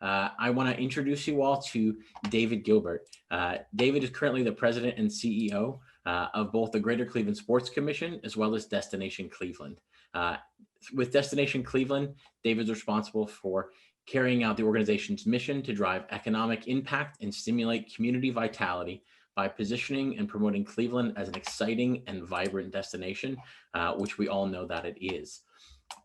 I want to introduce you all to David Gilbert. David is currently the president and CEO of both the Greater Cleveland Sports Commission as well as Destination Cleveland. With Destination Cleveland, David's responsible for carrying out the organization's mission to drive economic impact and stimulate community vitality by positioning and promoting Cleveland as an exciting and vibrant destination, which we all know that it is.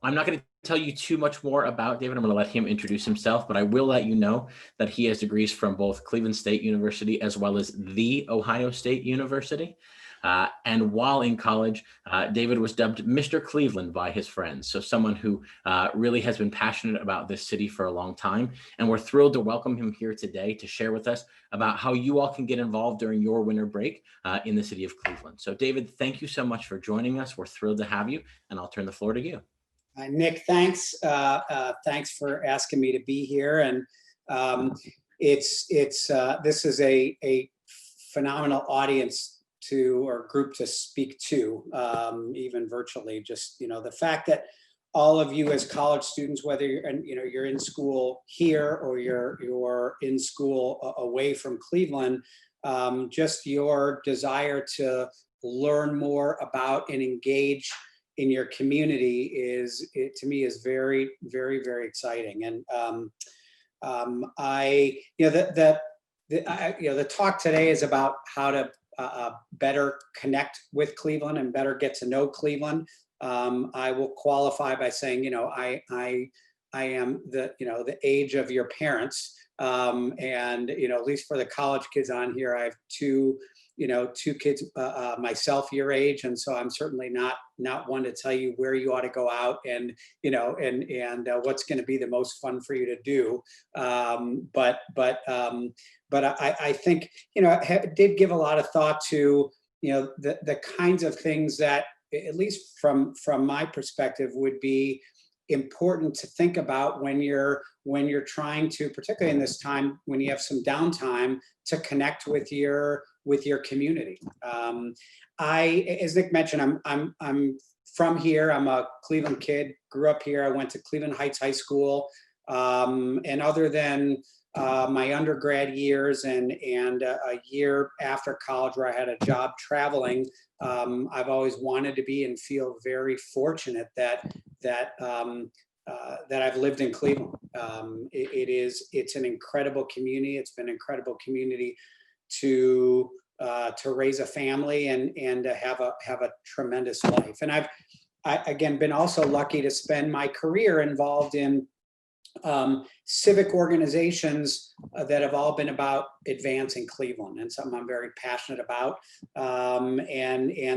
I'm not going to tell you too much more about David. I'm going to let him introduce himself, but I will let you know that he has degrees from both Cleveland State University as well as The Ohio State University. And while in college, David was dubbed Mr. Cleveland by his friends. So someone who really has been passionate about this city for a long time. And we're thrilled to welcome him here today to share with us about how you all can get involved during your winter break in the city of Cleveland. So David, thank you so much for joining us. We're thrilled to have you, and I'll turn the floor to you. Nick, thanks. Thanks for asking me to be here. And this is a phenomenal audience or group to speak to, even virtually. Just the fact that all of you as college students, whether you're in school here or you're in school away from Cleveland, just your desire to learn more about and engage in your community to me is very, very, very exciting. And the talk today is about how to better connect with Cleveland and better get to know Cleveland. I will qualify by saying, I am the age of your parents, and at least for the college kids on here, I have two kids myself your age, and so I'm certainly not one to tell you where you ought to go out and what's going to be the most fun for you to do. But I think I did give a lot of thought to the kinds of things that, at least from my perspective, would be important to think about when you're trying to, particularly in this time when you have some downtime, to connect with your community. As Nick mentioned, I'm from here. I'm a Cleveland kid, grew up here. I went to Cleveland Heights High School. And other than my undergrad years and a year after college where I had a job traveling, I've always wanted to be and feel very fortunate that I've lived in Cleveland. It's an incredible community. It's been an incredible community to raise a family and to have a tremendous life. And I've again been also lucky to spend my career involved in civic organizations that have all been about advancing Cleveland, and something I'm very passionate about. And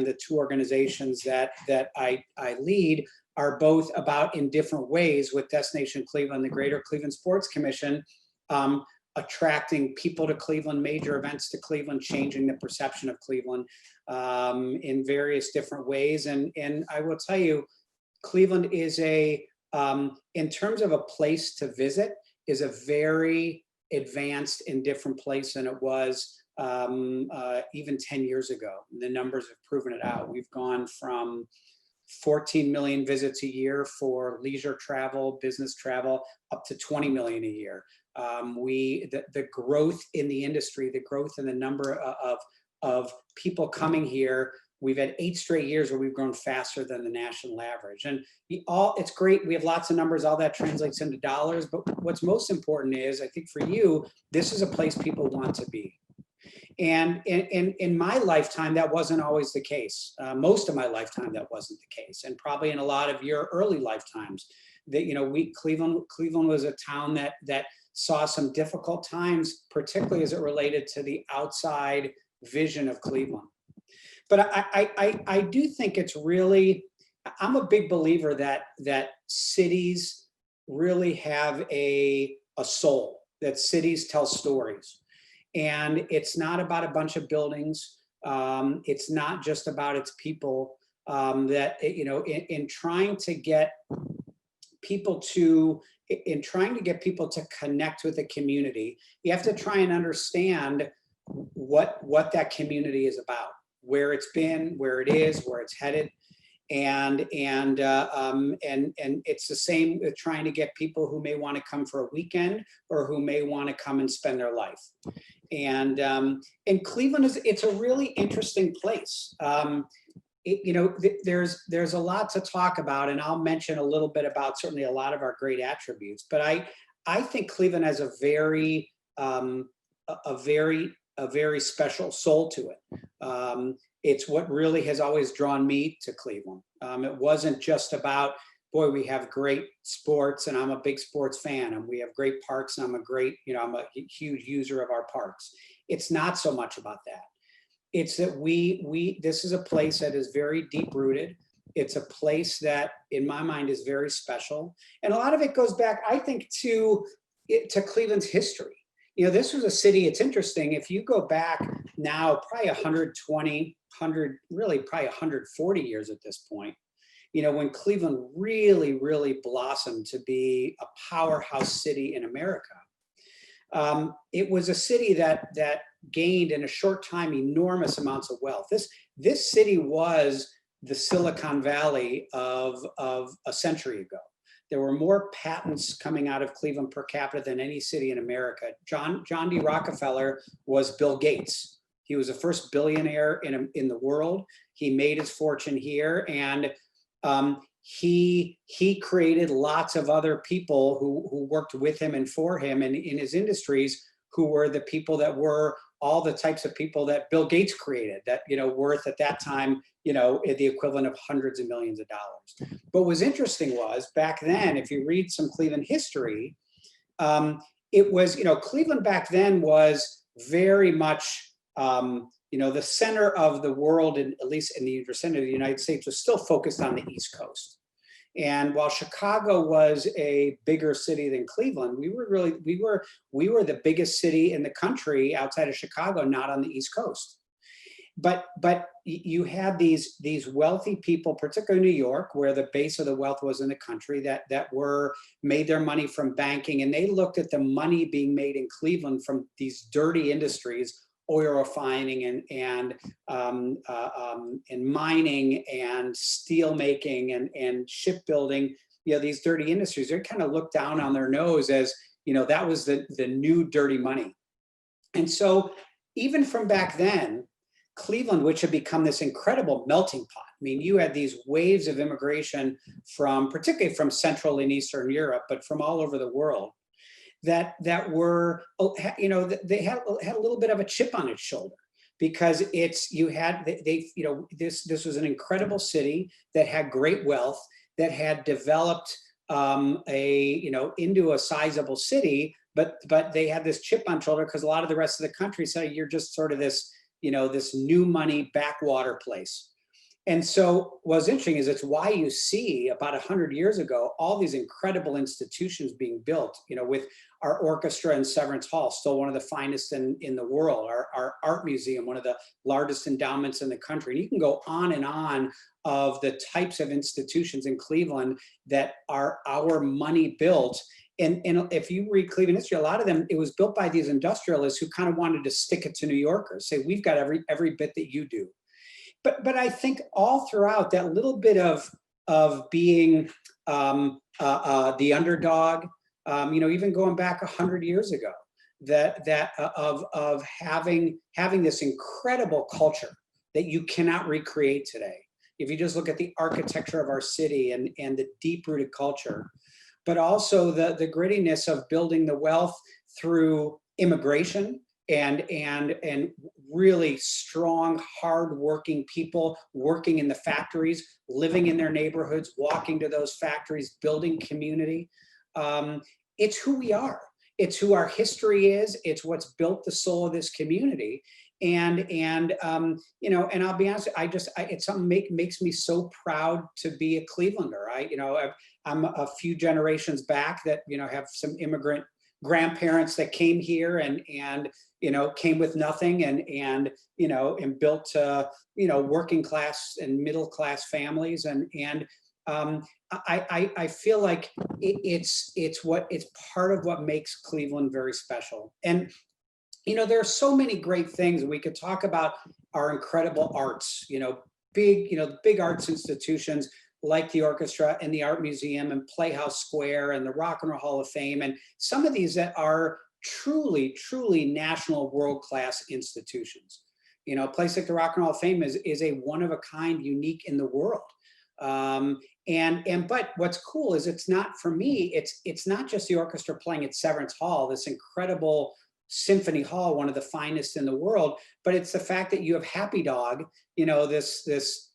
the two organizations that I lead are both about in different ways, with Destination Cleveland, the Greater Cleveland Sports Commission, attracting people to Cleveland, major events to Cleveland, changing the perception of Cleveland in various different ways. And I will tell you, Cleveland is in terms of a place to visit, is a very advanced and different place than it was even 10 years ago. The numbers have proven it out. We've gone from 14 million visits a year for leisure travel, business travel, up to 20 million a year. The growth in the industry, the growth in the number of people coming here, we've had 8 straight years where we've grown faster than the national average. And it's great. We have lots of numbers. All that translates into dollars. But what's most important is, I think for you, this is a place people want to be. And in my lifetime, that wasn't always the case. Most of my lifetime, that wasn't the case. And probably in a lot of your early lifetimes, that Cleveland was a town that saw some difficult times, particularly as it related to the outside vision of Cleveland. But I do think it's really, I'm a big believer that cities really have a soul, that cities tell stories. And it's not about a bunch of buildings. It's not just about its people. In trying to get people to connect with the community, you have to try and understand what that community is about, where it's been, where it is, where it's headed. and it's the same with trying to get people who may want to come for a weekend or who may want to come and spend their life. And Cleveland it's a really interesting place. There's a lot to talk about, and I'll mention a little bit about certainly a lot of our great attributes. But I think Cleveland has a very special soul to it. It's what really has always drawn me to Cleveland. It wasn't just about, boy, we have great sports and I'm a big sports fan, and we have great parks and I'm a huge user of our parks. It's not so much about that. It's that this is a place that is very deep rooted. It's a place that in my mind is very special. And a lot of it goes back, I think, to Cleveland's history. This was a city, it's interesting, if you go back now, probably 120, really probably 140 years at this point, when Cleveland really, really blossomed to be a powerhouse city in America. It was a city that gained in a short time enormous amounts of wealth. This city was the Silicon Valley of a century ago. There were more patents coming out of Cleveland per capita than any city in America. John D. Rockefeller was Bill Gates. He was the first billionaire in the world. He made his fortune here, and he created lots of other people who worked with him and for him and in his industries, who were the people that were all the types of people that Bill Gates created, that, worth at that time, the equivalent of hundreds of millions of dollars. But what was interesting was back then, if you read some Cleveland history, it was, Cleveland back then was very much, the center of the world, and at least in the center of the United States, was still focused on the East Coast. And while Chicago was a bigger city than Cleveland, we were the biggest city in the country outside of Chicago, not on the East Coast. But you had these wealthy people, particularly New York, where the base of the wealth was in the country, that made their money from banking, and they looked at the money being made in Cleveland from these dirty industries, oil refining and mining and steel making and shipbuilding. These dirty industries, they kind of looked down on their nose as that was the new dirty money. And so even from back then, Cleveland, which had become this incredible melting pot. I mean, you had these waves of immigration particularly from Central and Eastern Europe, but from all over the world, that were, they had a little bit of a chip on its shoulder, because this was an incredible city that had great wealth, that had developed into a sizable city, but they had this chip on shoulder because a lot of the rest of the country said, you're just sort of this new money backwater place. And so what's interesting is it's why you see about 100 years ago, all these incredible institutions being built, with our orchestra in Severance Hall, still one of the finest in the world, our art museum, one of the largest endowments in the country. And you can go on and on of the types of institutions in Cleveland that are our money built. And if you read Cleveland history, a lot of them, it was built by these industrialists who kind of wanted to stick it to New Yorkers, say, we've got every bit that you do. But I think all throughout that little bit of being the underdog, even going back 100 years ago, of having this incredible culture that you cannot recreate today. If you just look at the architecture of our city and the deep-rooted culture, but also the grittiness of building the wealth through immigration and really strong, hardworking people working in the factories, living in their neighborhoods, walking to those factories, building community. It's who we are. It's who our history is. It's what's built the soul of this community. And I'll be honest, it's something makes me so proud to be a Clevelander. I'm a few generations back that, have some immigrant grandparents that came here and came with nothing and built, working class and middle class families. I feel like it's part of what makes Cleveland very special. And, there are so many great things. We could talk about our incredible arts, big, big arts institutions like the orchestra and the art museum and Playhouse Square and the Rock and Roll Hall of Fame, and some of these that are truly, truly national world-class institutions. A place like the Rock and Roll Hall of Fame is a one of a kind, unique in the world. But what's cool is it's not, for me, it's not just the orchestra playing at Severance Hall, this incredible symphony hall, one of the finest in the world, but it's the fact that you have Happy Dog, this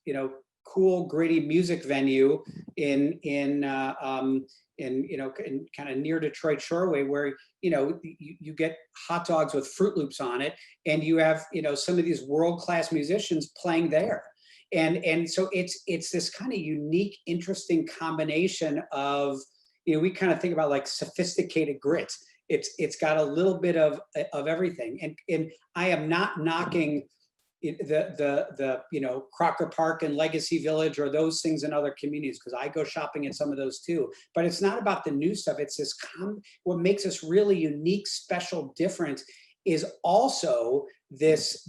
cool, gritty music venue in kind of near Detroit Shoreway, where you get hot dogs with Fruit Loops on it, and you have some of these world-class musicians playing there. And so it's this kind of unique, interesting combination of, we kind of think about like sophisticated grit. It's got a little bit of everything. And I am not knocking the Crocker Park and Legacy Village or those things in other communities, because I go shopping at some of those too. But it's not about the new stuff. It's this what makes us really unique, special, different is also this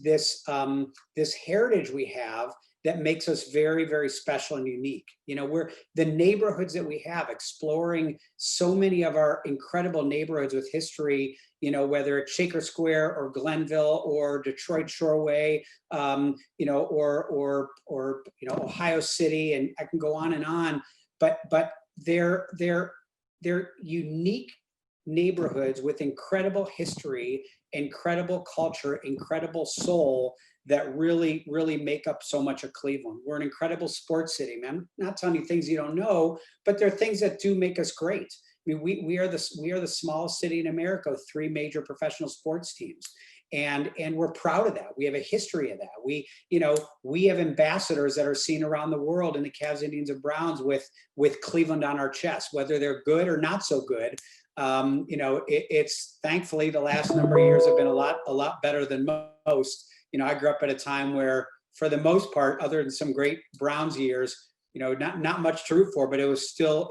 heritage we have that makes us very, very special and unique. We're the neighborhoods that we have, exploring so many of our incredible neighborhoods with history, whether it's Shaker Square or Glenville or Detroit Shoreway, or Ohio City, and I can go on and on. But they're unique neighborhoods with incredible history, incredible culture, incredible soul that really, really make up so much of Cleveland. We're an incredible sports city, man. I'm not telling you things you don't know, but there are things that do make us great. I mean, we are the smallest city in America with 3 major professional sports teams. And we're proud of that. We have a history of that. We have ambassadors that are seen around the world in the Cavs, Indians, and Browns with Cleveland on our chest, whether they're good or not so good. It's thankfully the last number of years have been a lot better than most. I grew up at a time where, for the most part, other than some great Browns years, not much to root for, but it was still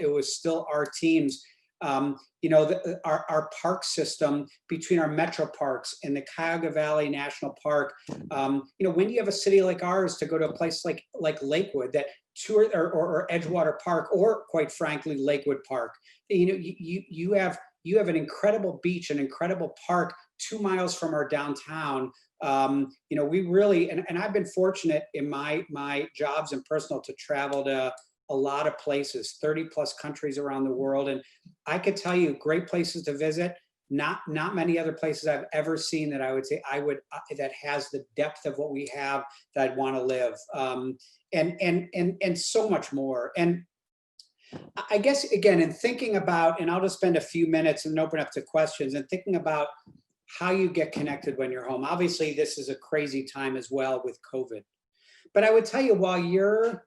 our teams. Our park system between our metro parks and the Cuyahoga Valley National Park. When you have a city like ours to go to a place like Lakewood, that or Edgewater Park, or quite frankly Lakewood Park, you have an incredible beach, an incredible park 2 miles from our downtown. We really, and I've been fortunate in my jobs and personal to travel to a lot of places, 30 plus countries around the world. And I could tell you great places to visit, not many other places I've ever seen that I would say that has the depth of what we have that I'd want to live. And so much more. And I guess, again, in thinking about, and I'll just spend a few minutes and open up to questions, and thinking about how you get connected when you're home. Obviously, this is a crazy time as well with COVID. But I would tell you, while you're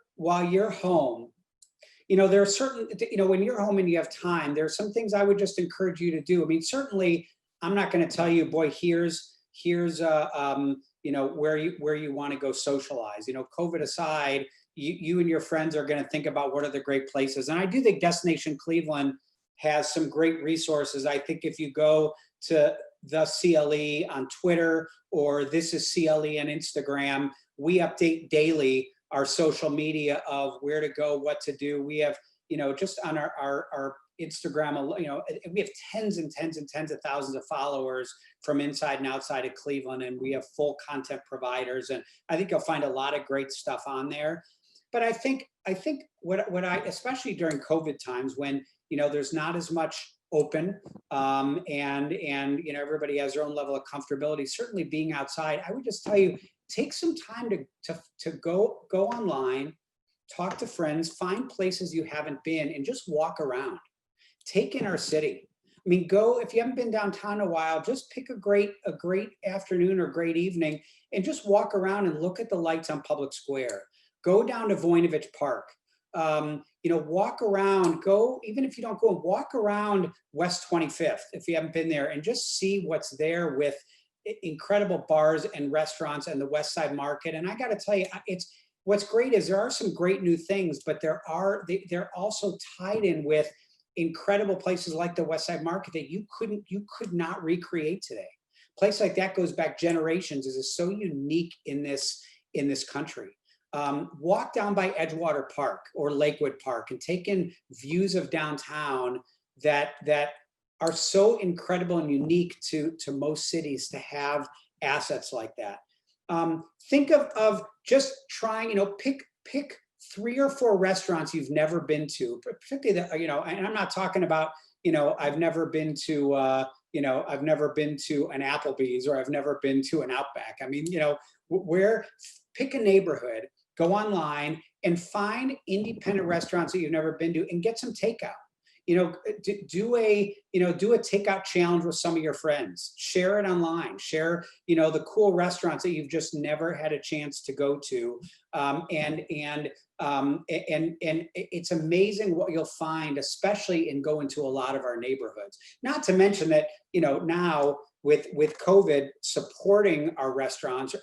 home, there are certain, when you're home and you have time, there are some things I would just encourage you to do. I mean, certainly, I'm not going to tell you, boy, here's where you want to go socialize. COVID aside, you and your friends are going to think about what are the great places. And I do think Destination Cleveland has some great resources. I think if you go to the CLE on Twitter, or This is CLE on Instagram, we update daily our social media of where to go, what to do. We have, just on our Instagram, we have tens and tens and tens of thousands of followers from inside and outside of Cleveland, and we have full content providers. And I think you'll find a lot of great stuff on there. But I think what I, especially during COVID times when, there's not as much open, and everybody has their own level of comfortability, certainly being outside, I would just tell you, take some time to go online, talk to friends, find places you haven't been, and just walk around. Take in our city. I mean, if you haven't been downtown in a while, just pick a great afternoon or great evening and just walk around and look at the lights on Public Square. Go down to Voinovich Park. Walk around, even if you don't go, walk around West 25th if you haven't been there, and just see what's there with incredible bars and restaurants and the West Side Market. And I got to tell you, what's great is there are some great new things, but they're also tied in with incredible places like the West Side Market that you could not recreate today. A place like that goes back generations, is so unique in this country. walk down by Edgewater Park or Lakewood Park and take in views of downtown that are so incredible and unique to most cities to have assets like that. Think of just trying, pick 3 or 4 restaurants you've never been to, particularly and I'm not talking about, I've never been to, I've never been to an Applebee's or I've never been to an Outback. I mean, pick a neighborhood, go online and find independent restaurants that you've never been to and get some takeout. Do a takeout challenge with some of your friends. Share it online. Share, the cool restaurants that you've just never had a chance to go to. And it's amazing what you'll find, especially in going to a lot of our neighborhoods. Not to mention that, now with COVID supporting our restaurants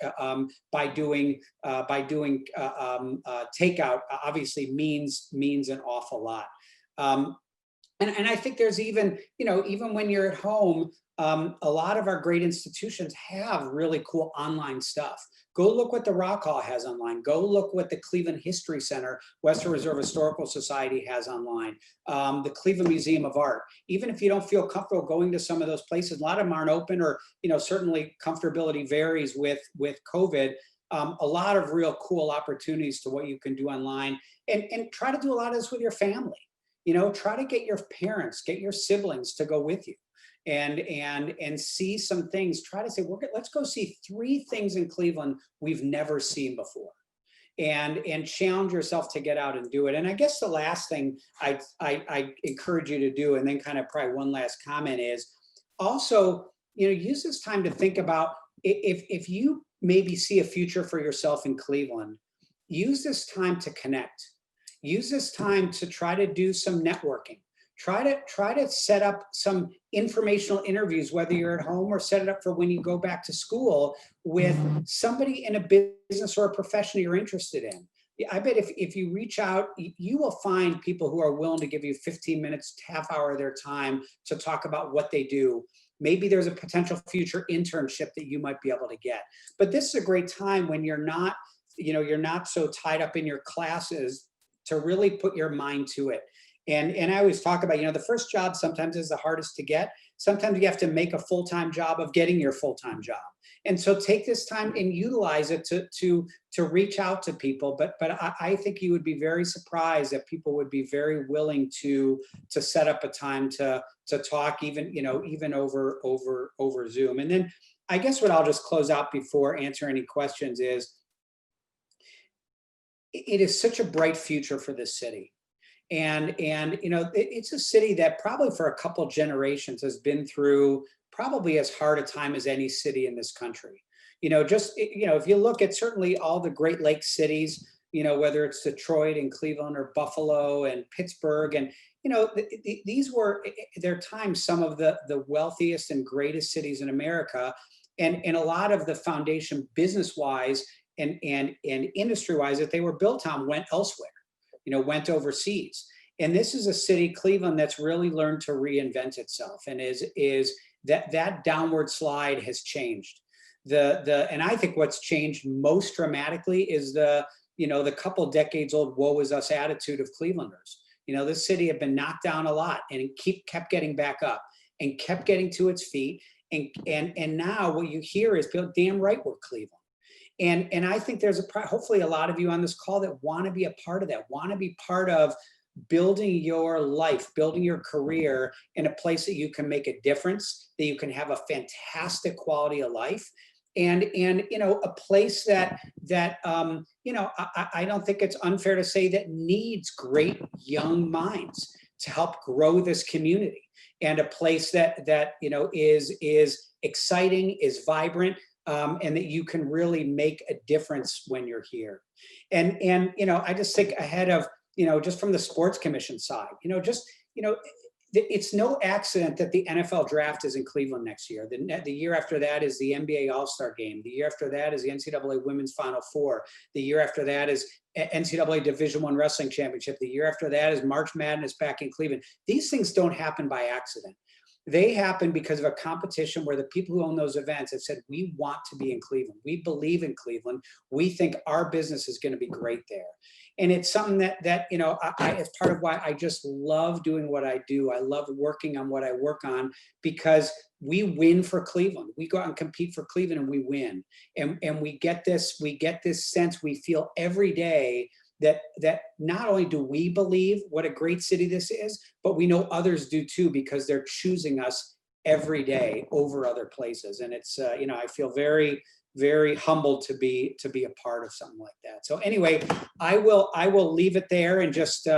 by doing takeout obviously means an awful lot. And I think there's even, even when you're at home, a lot of our great institutions have really cool online stuff. Go look what the Rock Hall has online. Go look what the Cleveland History Center, Western Reserve Historical Society has online. The Cleveland Museum of Art. Even if you don't feel comfortable going to some of those places, a lot of them aren't open, or certainly comfortability varies with COVID. A lot of real cool opportunities to what you can do online, and try to do a lot of this with your family. Try to get your parents, get your siblings to go with you and see some things. Try to say, let's go see 3 things in Cleveland we've never seen before, and challenge yourself to get out and do it. And I guess the last thing I encourage you to do, and then kind of probably one last comment, is also, use this time to think about if you maybe see a future for yourself in Cleveland, use this time to connect. Use this time to try to do some networking. Try to set up some informational interviews, whether you're at home or set it up for when you go back to school, with somebody in a business or a profession you're interested in. I bet if you reach out, you will find people who are willing to give you 15 minutes, half hour of their time to talk about what they do. Maybe there's a potential future internship that you might be able to get. But this is a great time when you're not so tied up in your classes, to really put your mind to it. And I always talk about, the first job sometimes is the hardest to get. Sometimes you have to make a full-time job of getting your full-time job. And so take this time and utilize it to reach out to people. But I think you would be very surprised that people would be very willing to set up a time to talk, even over Zoom. And then I guess what I'll just close out before answer any questions is, it is such a bright future for this city. And it's a city that probably for a couple generations has been through probably as hard a time as any city in this country. If you look at certainly all the Great Lakes cities, whether it's Detroit and Cleveland or Buffalo and Pittsburgh, and these were their times some of the wealthiest and greatest cities in America, and a lot of the foundation business-wise and industry-wise that they were built on went elsewhere, went overseas. And this is a city, Cleveland, that's really learned to reinvent itself, and is that downward slide has changed. And I think what's changed most dramatically is the couple decades old woe is us attitude of Clevelanders. This city had been knocked down a lot, and it kept getting back up and kept getting to its feet. And now what you hear is people, damn right, we're Cleveland. And I think there's hopefully a lot of you on this call that want to be a part of that, want to be part of building your life, building your career in a place that you can make a difference, that you can have a fantastic quality of life, and a place that I don't think it's unfair to say that needs great young minds to help grow this community, and a place that is exciting, is vibrant. And that you can really make a difference when you're here. And I just think ahead of, just from the sports commission side, it's no accident that the NFL draft is in Cleveland next year. The year after that is the NBA All-Star game. The year after that is the NCAA Women's Final Four. The year after that is NCAA Division I Wrestling Championship. The year after that is March Madness back in Cleveland. These things don't happen by accident. They happen because of a competition where the people who own those events have said, we want to be in Cleveland. We believe in Cleveland. We think our business is going to be great there. And it's something that you know, it's part of why I just love doing what I do. I love working on what I work on, because we win for Cleveland. We go out and compete for Cleveland and we win. And we get this sense, we feel every day that not only do we believe what a great city this is, but we know others do too, because they're choosing us every day over other places. And it's, you know, I feel very, very humbled to be a part of something like that. So anyway, I will leave it there and just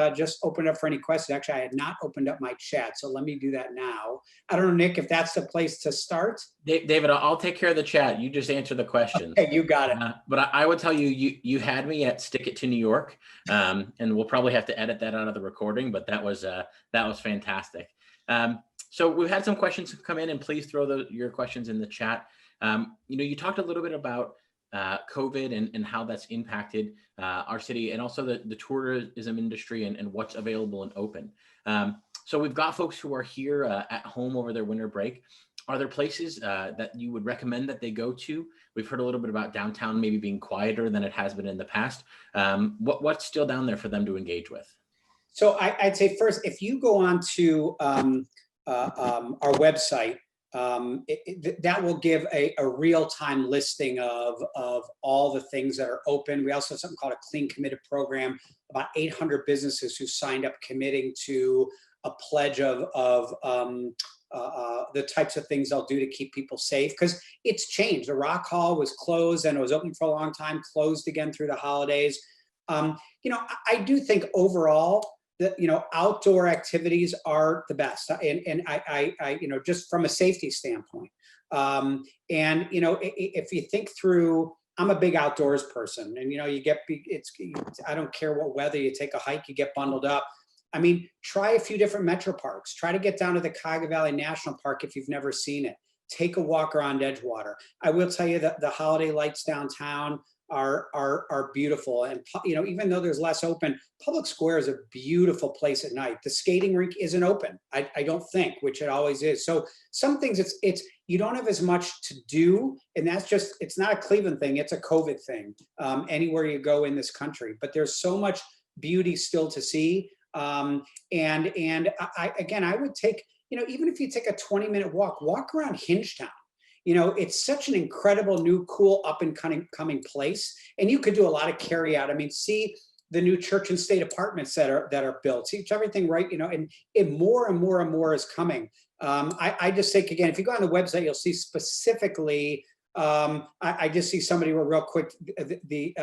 open it up for any questions. Actually, I had not opened up my chat, so let me do that now. I don't know, Nick, if that's the place to start. David, I'll take care of the chat. You just answer the questions. Okay, you got it. But I would tell you, you had me at Stick It to New York, and we'll probably have to edit that out of the recording. But that was fantastic. So we've had some questions come in, and please throw your questions in the chat. You know, you talked a little bit about COVID and how that's impacted our city, and also the tourism industry and what's available and open. So we've got folks who are here at home over their winter break. Are there places that you would recommend that they go to? We've heard a little bit about downtown maybe being quieter than it has been in the past. What's still down there for them to engage with? So I'd say first, if you go on to our website, that will give a real-time listing of all the things that are open. We also have something called a Clean Committed program, about 800 businesses who signed up committing to a pledge of the types of things they'll do to keep people safe, because it's changed. The Rock Hall was closed and it was open for a long time, closed again through the holidays. You know, I do think overall that, you know, outdoor activities are the best, and I you know, just from a safety standpoint. And you know, if you think through, I'm a big outdoors person, and you know, I don't care what weather, you take a hike, you get bundled up. I mean, try a few different metro parks. Try to get down to the Cuyahoga Valley National Park if you've never seen it. Take a walk around Edgewater. I will tell you that the holiday lights downtown are beautiful. And you know, even though there's less open, Public Square is a beautiful place at night. The skating rink isn't open, I don't think, which it always is. So some things it's you don't have as much to do, and that's just, it's not a Cleveland thing, it's a COVID thing, anywhere you go in this country. But there's so much beauty still to see. And I would take, you know, even if you take a 20-minute walk around Hingetown. You know, it's such an incredible new, cool, up and coming place. And you could do a lot of carry out. I mean, see the new Church and State apartments that are built. See everything, right? You know, and more and more and more is coming. I just think, again, if you go on the website, you'll see specifically. I just see somebody real quick,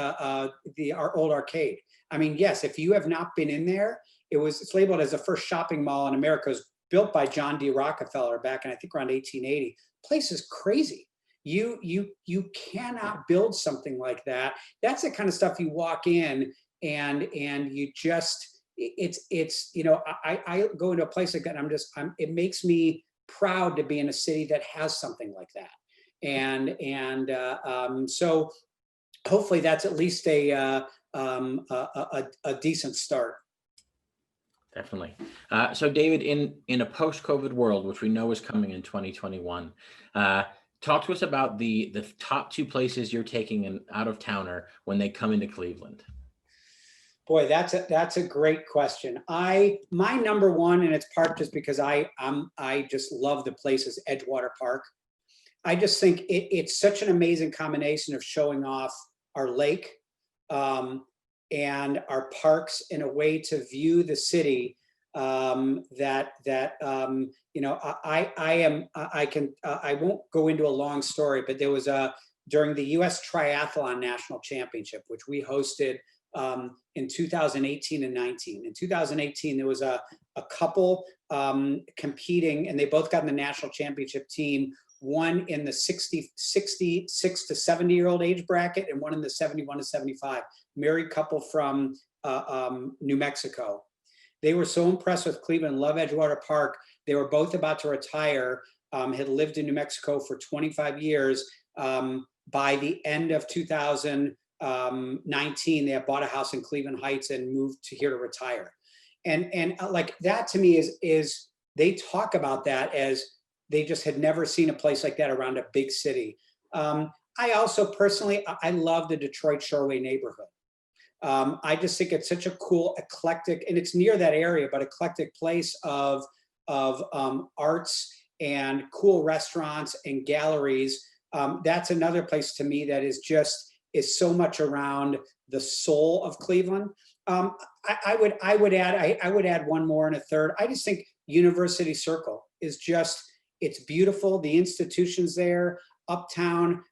our old arcade. I mean, yes, if you have not been in there, it's labeled as the first shopping mall in America. It was built by John D. Rockefeller back in, I think, around 1880. Place is crazy. You cannot build something like that. That's the kind of stuff you walk in and you just, it's you know, I go into a place like that, it makes me proud to be in a city that has something like that. And so hopefully that's at least a decent start. Definitely. So David, in a post-COVID world, which we know is coming in 2021, talk to us about the top two places you're taking an out-of-towner when they come into Cleveland. Boy, that's a great question. My number one, and it's part just because I just love the place, is Edgewater Park. I just think it's such an amazing combination of showing off our lake, and our parks in a way to view the city, that you know, I won't go into a long story, but there was during the U.S. Triathlon National Championship, which we hosted in 2018 and 19. In 2018, there was a couple competing, and they both got in the national championship team. One in the 66 to 70-year-old age bracket, and one in the 71 to 75. Married couple from New Mexico. They were so impressed with Cleveland, love Edgewater Park. They were both about to retire, had lived in New Mexico for 25 years. By the end of 2019, they had bought a house in Cleveland Heights and moved to here to retire. And like that to me is they talk about that as they just had never seen a place like that around a big city. I also personally, I love the Detroit Shoreway neighborhood. I just think it's such a cool, eclectic, and it's near that area, but eclectic place of arts and cool restaurants and galleries. That's another place to me that is so much around the soul of Cleveland. I would add one more and a third. I just think University Circle is just, it's beautiful. The institutions there, uptown,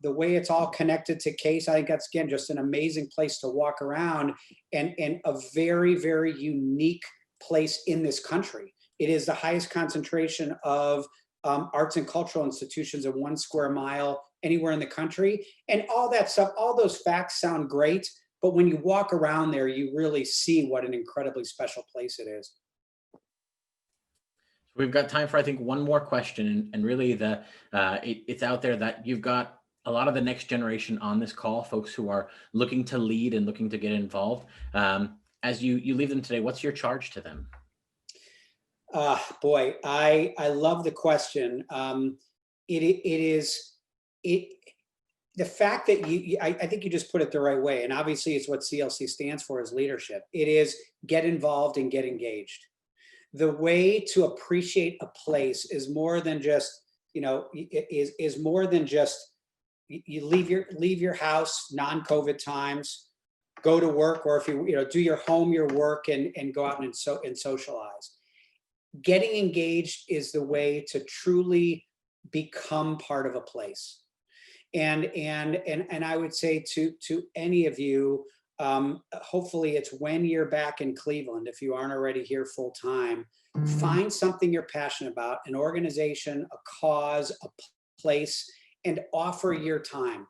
the way it's all connected to Case, I think that's, again, just an amazing place to walk around, and a very, very unique place in this country. It is the highest concentration of arts and cultural institutions in 1 square mile anywhere in the country. And all that stuff, all those facts sound great, but when you walk around there, you really see what an incredibly special place it is. We've got time for, I think, one more question, and really it's out there that you've got a lot of the next generation on this call, folks who are looking to lead and looking to get involved. As you leave them today, what's your charge to them? Boy, I love the question. It is it the fact that I think you just put it the right way, and obviously it's what CLC stands for, is leadership. It is get involved and get engaged. The way to appreciate a place is more than just, is more than just, you leave your house, non-COVID times, go to work, or if you do your home, your work, and go out and socialize. Getting engaged is the way to truly become part of a place. And I would say to any of you, hopefully it's when you're back in Cleveland, if you aren't already here full time, find something you're passionate about, an organization, a cause, a place, and offer your time.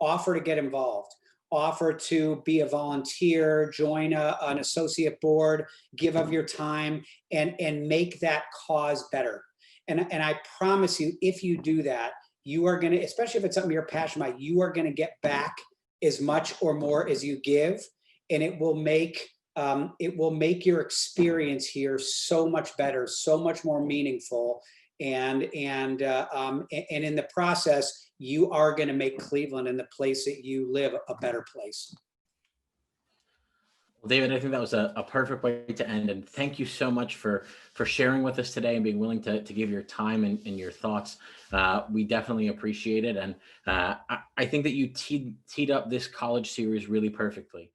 Offer to get involved. Offer to be a volunteer, join an associate board, give of your time, and make that cause better. And I promise you, if you do that, you are going to, especially if it's something you're passionate about, you are going to get back as much or more as you give, and it will make your experience here so much better, so much more meaningful, and in the process, you are going to make Cleveland and the place that you live a better place. Well, David, I think that was a perfect way to end. And thank you so much for sharing with us today and being willing to give your time and your thoughts. We definitely appreciate it. And I think that you teed up this college series really perfectly.